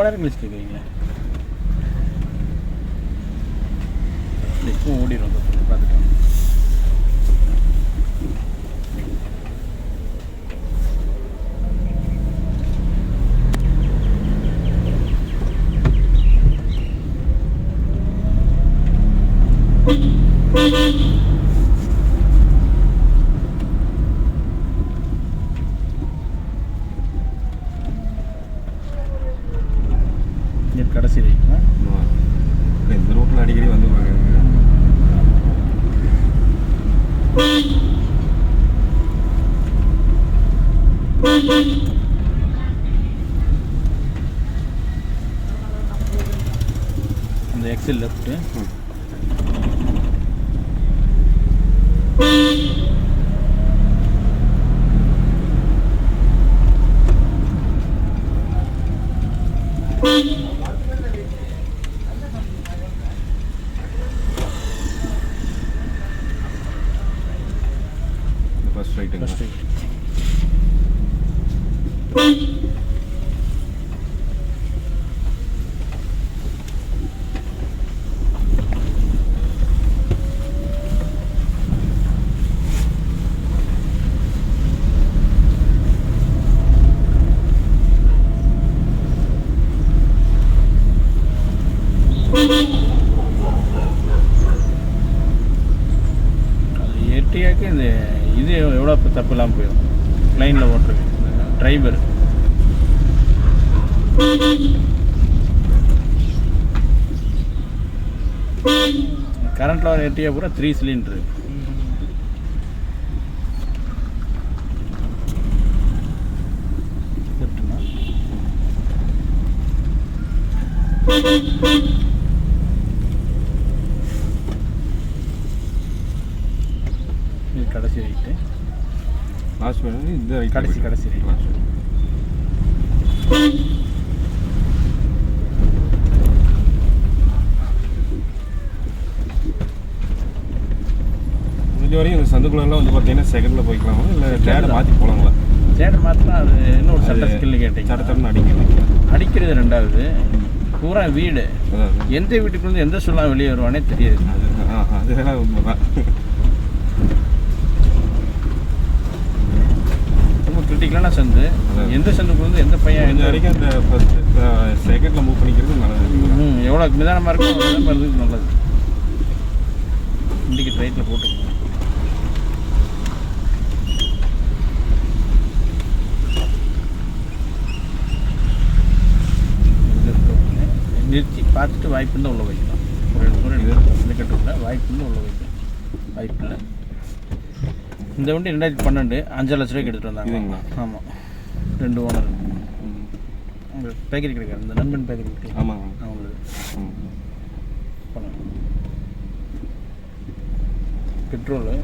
நேரம் கழிச்சுட்டு இருக்கீங்க. இப்போ ஓடிடும் பார்த்துக்கலாம். கடைசி ரைட்டுங்களா? இந்த ரோட்டில் அடிக்கடி வந்து அந்த எக்ஸில் லெஃப்ட்டு ஃபர்ஸ்ட் ரைட்டுங்க. First right. எர்டிகாக்கு இந்த இது எவ்வளோ தப்பு இல்லாமல் போயிடும். லைனில் ஓட்டுறது டிரைவர் கரண்ட்டில் வர எர்டிகா பூரா 3 சிலிண்டரு. கடைசி ரைட்டு லாஸ்ட் வேணும். இந்த ரைட் கடைசி ரைட். லாஸ்ட் முடிஞ்ச வரையும் இந்த சந்துக்குள்ளெல்லாம் வந்து பார்த்தீங்கன்னா செகண்டில் போய்க்கலாமா இல்லை டேடை மாற்றி போகலாங்களா? தேட்டர் மாற்றினா அது இன்னொரு சட்ட ஸ்கில் கேட்டீங்க. சட்டத்தரன்னு அடிக்கணும். அடிக்கிறது ரெண்டாவது. பூரா வீடு. எந்த வீட்டுக்குள்ளேருந்து எந்த சொல்லாம் வெளியே வருவானே தெரியாது. அதுதான் உண்மைதான். ரொம்ப கிரிட்டிக்கலான சந்து. எந்த சந்துக்குள்ளேருந்து எந்த பையன் இந்த வரைக்கும் அந்த ஃபர்ஸ்ட் செகண்டில் மூவ் பண்ணிக்கிறது நல்லது. எவ்வளோ நிதானமாக இருக்கும் அவ்வளோ வருதுக்கு நல்லது. இண்டிகேட் ரைட்டில் போட்டு நிறுத்தி பார்த்துட்டு வாய்ப்பு இருந்தால் உள்ள வைக்கலாம். ஒரு இந்த கட்டுல வாய்ப்பு இருந்தால் உள்ள வைக்கலாம். வாய்ப்பு இல்லை. இந்த வண்டி 2012 5 லட்ச ரூபாய்க்கு எடுத்துகிட்டு வந்தாங்க. ஆமாம், 2 ஓனர். உங்கள் பேக்கரி கிடைக்காது, இந்த நண்பன் பேக்கரி கிடையாது. ஆமாம், அவங்களுக்கு பெட்ரோலு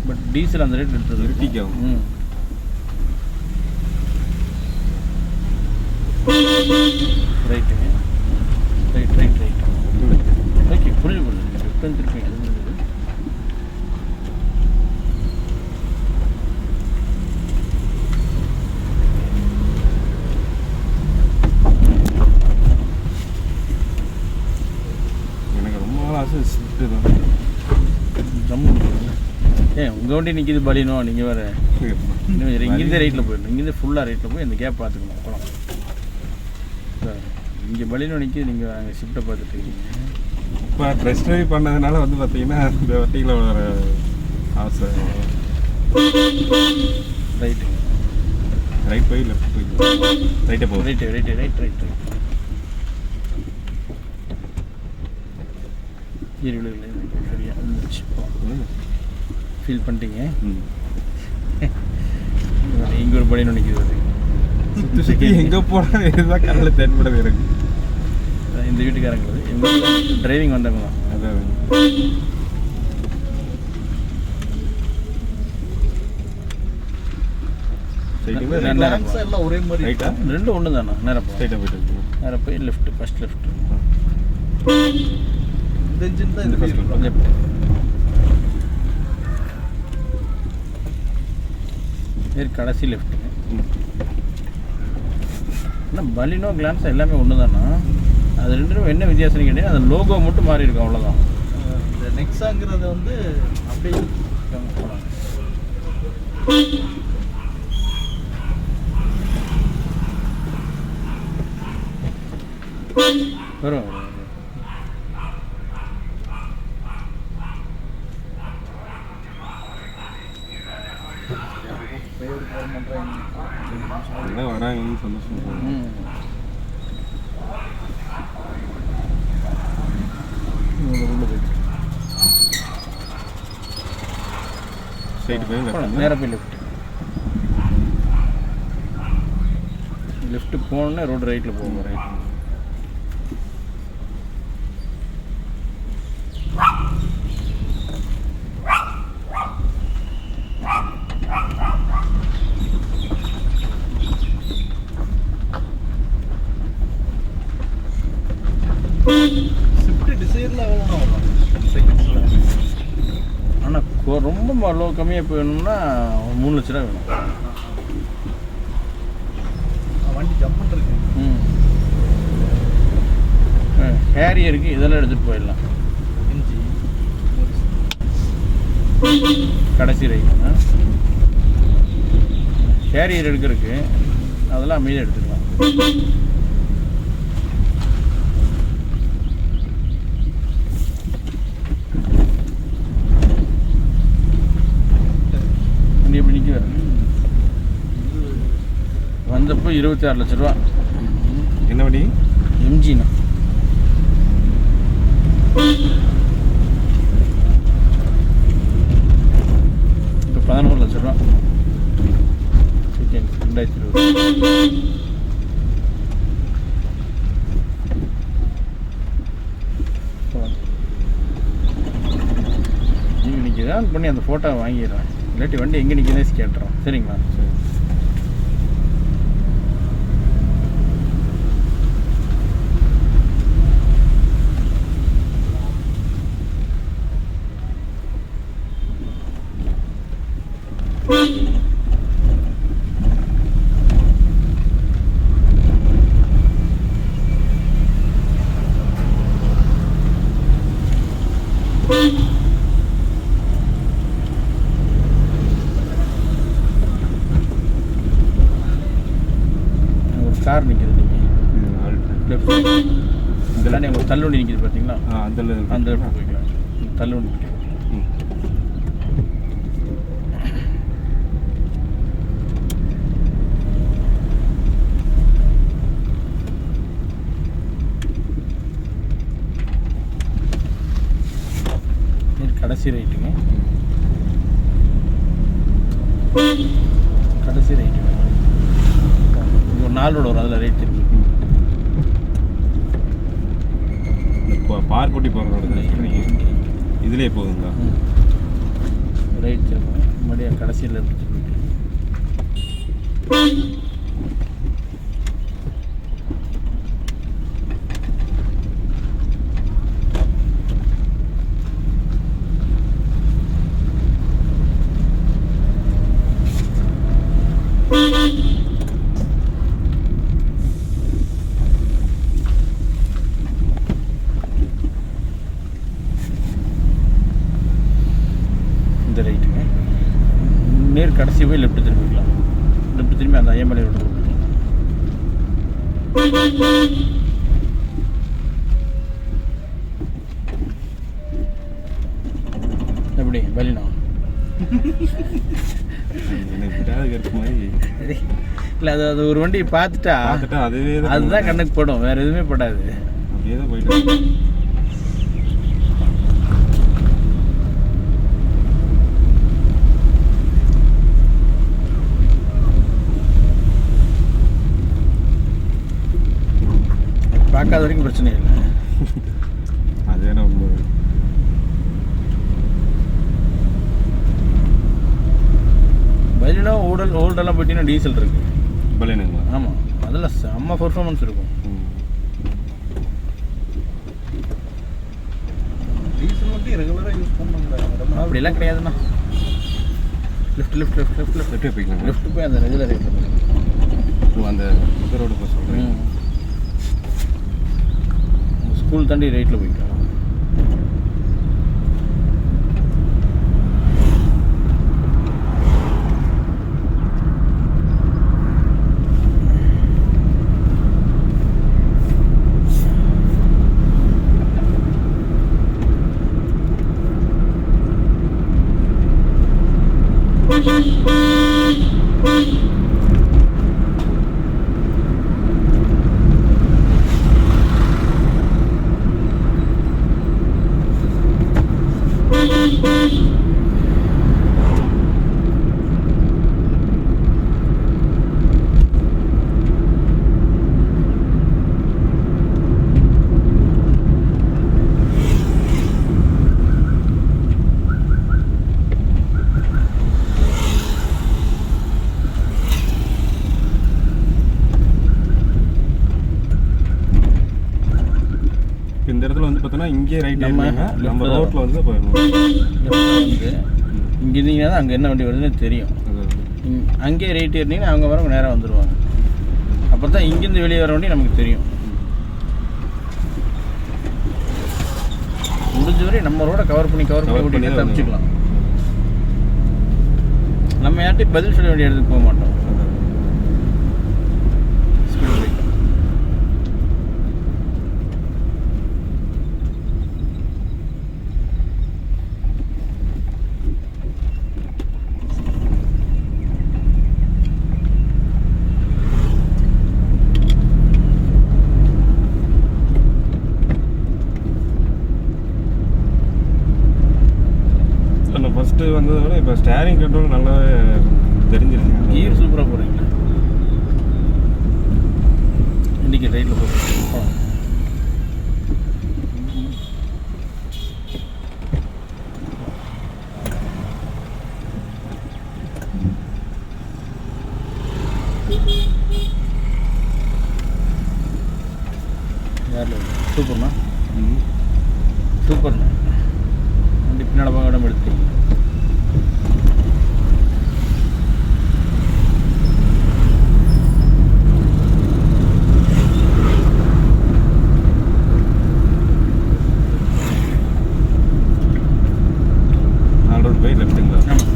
பட் டீசல் அந்த ரேட் எடுத்துறது இருட்டிக்கும். ரைட்டுங்க. ரைட் ஓகே, புரிஞ்சு திருப்பி எனக்கு ரொம்ப நாள் ஆசை ஸ்விஃப்ட்டு தான். உங்கள் வண்டி நிற்கிது பலினோ. நீங்கள் வேறு இங்கேருந்தே ரைட்டில் போயிடணும். இங்கேருந்து ஃபுல்லாக ரைட்டில் போய் இந்த கேப் பார்த்துக்கணும். குளம் இங்கே பலினோ நிற்கிது. நீங்கள் அங்கே ஷிஃப்ட்டை பார்த்துட்டு இருக்கீங்க. இப்போ ட்ரெஸ் ட்ரைவ் பண்ணதுனால வந்து பார்த்தீங்கன்னா இந்த வண்டியில் வர ஆசை. ரைட்டுங்க. ரைட் போய் லெஃப்ட் போய் ரைட்டே போகும். ரைட் சரியா இருந்துச்சு. ஃபீல் பண்ணிட்டீங்க. இங்கே ஒரு பலினோ நிற்கிது. சுற்றி எங்கே போனால் இதுதான் கண்ணில் தென்படுது எனக்கு. இந்த வீட்டுக்காரங்களுக்கு இவங்க டிரைவிங் வந்தவங்க. அதான் எல்லாம் ஒரே மாதிரி ரைட்டா? ரெண்டும் ஒன்று தானே. நேராக ஸ்ட்ரைட்டாக போயிட்டு நேராக போய் லெஃப்ட் ஃபர்ஸ்ட் லெஃப்ட். கடைசி லெஃப்ட்டுங்க. ஆனால் பலினோ கிளான்ஸ் எல்லாமே ஒன்று தானா? அது ரெண்டும் என்ன வித்தியாசம் கேட்டீங்கன்னா அந்த லோகோ மட்டும் மாறி இருக்கும், அவ்வளோதான். இந்த நெக்ஸாங்கிறது வந்து அப்படியே போகலாம். வரும். எல்லாம் வராங்கன்னு சந்தோஷம். ஸ்ட்ரைட் போய் நேராக போய் லெஃப்ட்டு போனோன்னே ரோடு ரைட்டில் போகும். ரைட் ஸ்விஃப்ட் டிசைரில் எவ்வளோண்ணா வரும் செகண்ட்ஸில்? ஆனால் ரொம்ப லோ கம்மியாக போயணும்னா 3 லட்ச ரூபா வேணும். வண்டி ஜம்முன்னு இருக்கு. ஹேரியருக்கு இதெல்லாம் எடுத்துகிட்டு போயிடலாம். இன்ஜி கடைசி ரைட் ஹேரியர் எடுக்கிறதுக்கு அதெல்லாம் மீது எடுத்துக்கலாம். எப்படி நிற்க வந்தப்போ 26 லட்ச ரூபா. என்ன வண்டி? எம்ஜிண்ணா. இப்போ 11 லட்ச ரூபா செகண்ட் 2020. நீங்கள் இன்றைக்கி தான் பண்ணி அந்த ஃபோட்டோவை வாங்கிடுறேன். இல்லாட்டி வண்டி எங்கே நிற்கிறதே கேட்டுறோம். சரிங்களா? சரி. கார் நிற்கிது. நீங்கள் லெஃப்ட் இதெல்லாம் நீங்கள் ஒரு தள்ளுவண்டி நிற்கிது பார்த்தீங்களா? அந்த லெஃப்ட் போய்க்கலாம். தள்ளுவண்டி நிற்கிது. கடைசி ரைட்டுங்க. கடைசி ரைட்டு ஒரு 4 ரோடு வரும். அதில் ரைட் இருக்கு. பார்க்குட்டி போகிற ரோடு இதுலேயே போகுதுங்களா? ரைட் திரும்ப மறுபடியும் கடைசியில் இருக்கு. இந்த ரைட்டுங்க நேர் கடைசி போய் லெஃப்ட் திரும்பிக்கலாம். லெஃப்ட் திரும்பி அந்த ஐயமலை ரோடு போகலாம். எப்படி பலினா? இல்லை அது ஒரு வண்டி பார்த்துட்டா அதுதான் கண்ணுக்கு படும். வேற எதுவுமே படாது. அப்படியே தான் போயிட்டு பார்க்காத வரைக்கும் பிரச்சனை இல்லை. அதே நம்ம பலினா ஓல்டெல்லாம் போயிட்டீங்கன்னா டீசல் இருக்கு. பலினுங்களா? ஆமாம், அதில் செம்ம பர்ஃபார்மன்ஸ் இருக்கும். டீசல் மட்டும் ரெகுலராக யூஸ் பண்ணுவாங்க. அப்படிலாம் கிடையாதுண்ணா. லெஃப்ட் லெஃப்ட் போய்க்கலாம். லெஃப்ட் போய் அந்த ரெகுலர் ரைட்டில் அந்த இந்த ரோடு போய் சொல்கிறேன். ஸ்கூல் தாண்டி ரைட்டில் போய்க்கலாம். இந்த இடத்துல வந்து பார்த்தோன்னா இங்கே ரைட் நம்ம ரோட்டில் வந்து போயிடணும். வந்து இங்கே இருந்தீங்கன்னா தான் அங்கே என்ன வண்டி வருதுன்னு தெரியும். அங்கேயே ரைட் ஏறினீங்கன்னா அவங்க வரவங்க நேராக வந்துடுவாங்க. அப்போ தான் இங்கேருந்து வெளியே வர வண்டி நமக்கு தெரியும். முடிஞ்ச வரை நம்ம ரோட கவர் பண்ணி ஓட்டி தப்பிச்சுக்கலாம். நம்ம யார்ட்டையும் பதில் சொல்ல வேண்டிய இடத்துக்கு போக மாட்டோம். ஃபஸ்ட்டு வந்ததோட இப்போ ஸ்டேரிங் கண்ட்ரோல் நல்லாவே தெரிஞ்சிருச்சு. கீர் சூப்பராக போகிறீங்களா? இன்றைக்கி ரைட்டில் போகிறோம். யாரில் சூப்பர்ண்ணா, சூப்பர்ண்ணா. வண்டி பின்னாடி போக இடம் எடுத்துட்டீங்க. போய் லெஃப்ட்டுங்களா? ஆமாம்.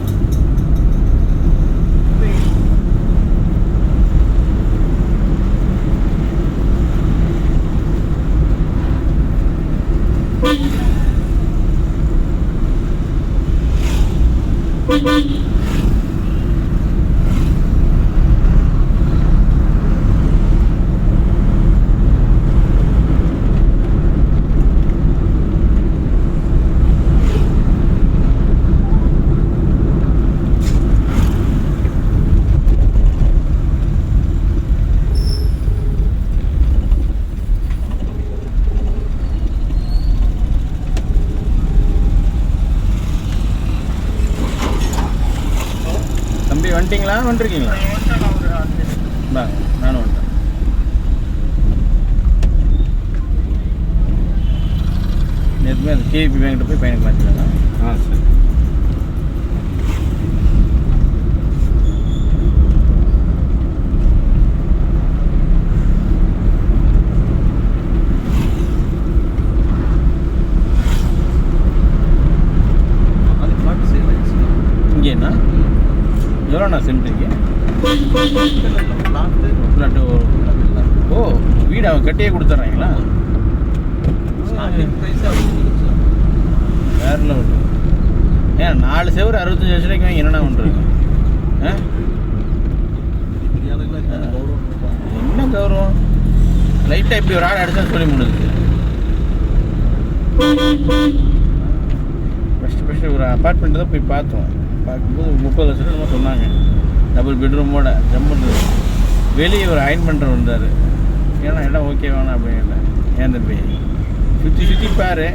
தம்பி வந்துட்டீங்களா? வந்துருக்கீங்களா? பாங்க, நானும் வந்துட்டேன். நேற்றுமே அந்த கேபி பேங்கிட்ட போய் பையனுக்கு மாற்றிக்கலாம். சரி. இங்கேண்ணா எவ்வளோண்ணா சென்ட்ருக்கு? ஓ, வீடு அவன் கட்டியே கொடுத்துட்றாங்களா? வேற லெவல். ஏன் 4 செவரு 65 லட்சம் வாங்கி என்னென்ன பண்ணுறது? என்ன கௌரவம்? லைட்டாக இப்படி ஒரு ஆள் அடிச்சா சொல்லி முடியுது. ஃபஸ்ட்டு ஒரு அப்பார்ட்மெண்ட் தான் போய் பார்த்தோம். பார்க்கும்போது 30 லட்சம் சொன்னாங்க. டபுள் பெட்ரூமோட ஜம்முன்னு. வெளியே ஒரு அயன் பண்ணுறவர் வந்தார். ஏன்னா இடம் ஓகே வேணாம் அப்படின்னு. ஏன் தம்பி சுற்றி பாரு,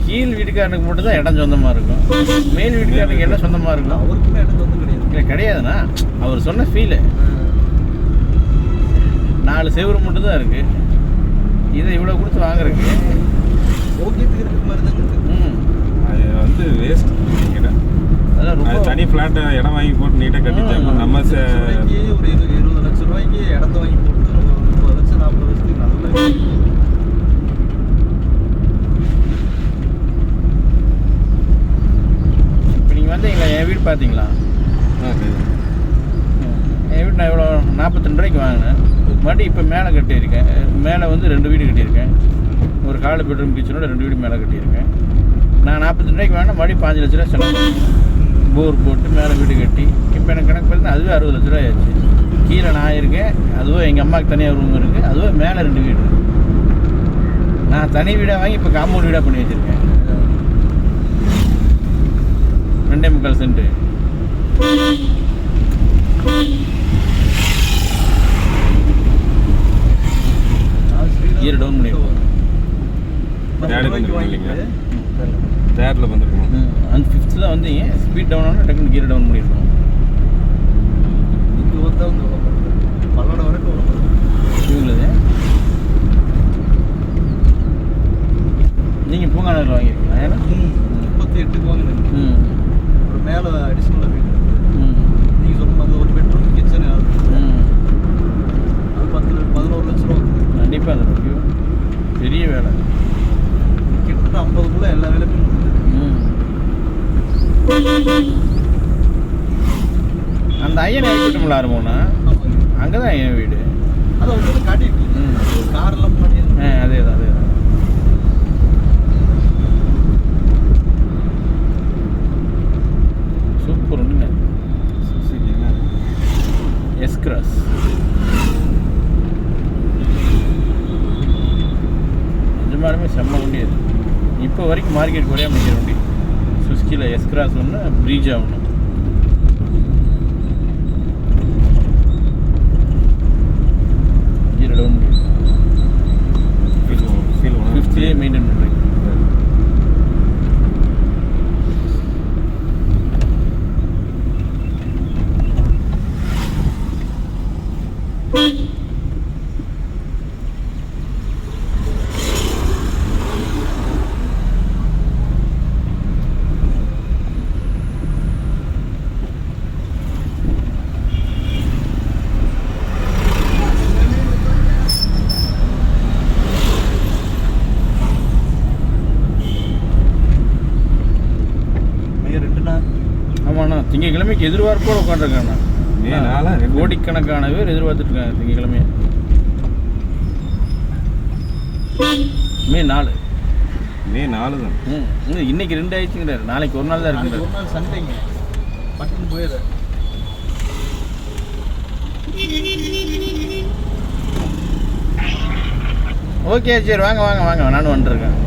கீழ் வீட்டுக்காரனுக்கு மட்டும் தான் இடம் சொந்தமாக இருக்கும், மேல் வீட்டுக்காரனுக்கு இடம் சொந்தமாக இருக்கும். அவருக்குமே இடம் சொந்தம் கிடையாது. இல்லை கிடையாதுண்ணா, அவர் சொன்ன ஃபீலு. 4 செவரு மட்டும் தான் இருக்குது. இதை இவ்வளோ கொடுத்து வாங்குறதுக்கு ஓகேத்துக்கு இருக்கிற மாதிரி தான் இருக்குது. அது வந்து வேஸ்ட். அதெல்லாம் ரொம்ப தனி ஃப்ளாட்டை இடம் வாங்கி போட்டு நீட்டாக கட்டிட்டாங்க. நம்ம ஒரு 20 லட்சம் லட்சம் ரூபாய்க்கு இடத்த வாங்கி போட்டு நம்ம 30 லட்சம் 40 லட்சத்துக்கு நல்லா இப்போ நீங்கள் வந்தீங்களா என் வீடு பார்த்தீங்களா? என் வீடு நான் எவ்வளோ 42 ரூபாய்க்கு வாங்கினேன். மறுபடியும் இப்போ மேலே கட்டியிருக்கேன். மேலே வந்து 2 வீடு கட்டியிருக்கேன். ஒரு 4 பெட்ரூம் கிச்சனோட 2 வீடு மேலே கட்டியிருக்கேன். நான் 42 ரூபாய்க்கு வாங்கினா மறுபடியும் 5 லட்ச ரூபா செலவு. போர் போட்டு மேலே வீடு கட்டி இப்போ எனக்கு கணக்கு பார்த்தீங்கன்னா அதுவே 60 லட்ச ரூபா ஆயிடுச்சு. கீழே நான் இருக்கேன், அதுவும் எங்கள் அம்மாவுக்கு தனியாக ரூம் இருக்குது, அதுவும் மேலே 2 வீடு. நான் தனி வீடாக வாங்கி இப்போ காம்பவுண்ட் வீடாக பண்ணி வச்சுருக்கேன். 2.25 சென்ட்டு. கீரை டவுன் பண்ணியிருக்கோம். தேர்டில் வந்துருக்கணும். அந்த 5th தான் வந்தீங்க, ஸ்பீட் டவுன் ஆனால் டக்குன்னு கீரை டவுன் பண்ணியிருக்கோம். இங்கே வந்தால் வந்து பல்லோட வரைக்கும் இவங்களது நீங்கள் பூங்கானூரில் வாங்கியிருக்கீங்களா? ஏன்னா 38க்கு வாங்கினேன். ம் ஒரு மேலே அடிஷ்னலாக வீடு ம் நீங்கள் சொன்ன மாதிரி ஒரு பெட்ரூம் கிச்சன் அது ம் 11 லட்ச ரூபா வருது. கண்டிப்பாக அந்த ரூபாய் பெரிய வேலை. கிட்டத்தட்ட 50க்குள்ளே எல்லா வேலையுமே முடிஞ்சது. ம் அந்த ஐயன் ஐக்கிட்டமில்ல ஆரம்பம்னா அங்கே தான் என் வீடு. அதை வந்து காட்டிட்டு ம் காரெல்லாம் பண்ணி அதே தான் அதே தான். சூப்பர் ஒன்றுங்க. எஸ் கிராஸ் நிஜமாலுமே செம்ம வண்டி அது. இப்போ வரைக்கும் மார்க்கெட் குறையாம நிற்கிற வண்டி சுஸ்கியில் எஸ் கிராஸ் ஒன்று, ப்ரீஜா ஒன்று. கீரை டவுன் பண்ணி 5th மெயின்டைன் பண்ணுறீங்க. ஆமாண்ணா, திங்கக்கிழமைக்கு எதிர்பார்ப்போடு உட்காந்துருக்காங்கண்ணா. கோடிக்கணக்கான பேர் எதிர்பார்த்துட்டு இருக்காங்க திங்கக்கிழமையை. மே 4 தான். இன்னைக்கு 2 ஆயிடுச்சுங்கிறாரு. நாளைக்கு ஒரு நாள் தான் இருக்குறாரு. ஒரு நாள் சண்டைங்க பட்டுன்னு போயிடுற. ஓகே சரி வாங்க வாங்க வாங்க, நானும் வந்துருக்கேன்.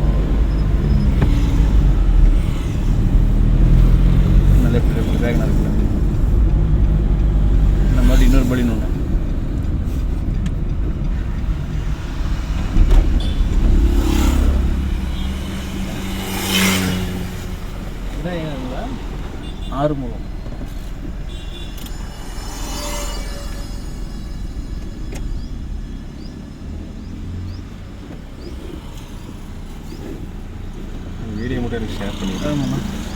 லெஃப்ட் பேக் நடக்குது. இந்த மாதிரி இன்னொரு பலின்னு ஒன்று. ஆறுமுகம் வீடியோ மட்டும் எனக்கு ஷேர் பண்ணிடுறேன். ஆமாண்ணா.